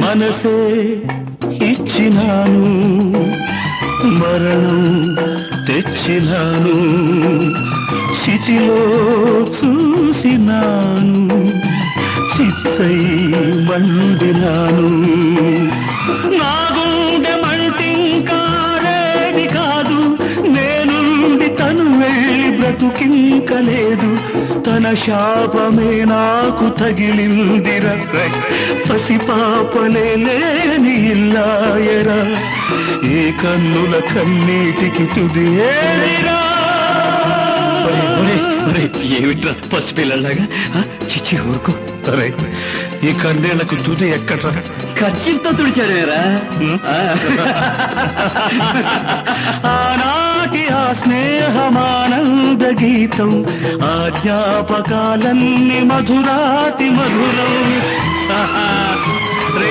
మనసే ఇచ్చినాను, మరణం తెచ్చినాను, చితిలో చూసినాను, చిత్తై మండినాను. నా గుండె మంటింకారేది కాదు, నేనుండి తను వెళ్ళి బ్రతుకింకలేదు. తన శాపమే నాకు తగిలిందిరా, పసిపాపలే లేని ఇల్లాయరా, ఏ కన్నుల కన్నీటికి తుది ఏదిరా. ఏమిట్రా పసిపిల్లలాగా? చిచ్చి ఊరుకో. అరే ఈ కన్నేళ్లకు తుది ఎక్కడ్రా? ఖర్చుతో తుడిచాడేరా. ఆనాటి ఆ స్నేహమానంద గీతం, ఆ జ్ఞాపకాలన్నీ మధురాతి మధురం.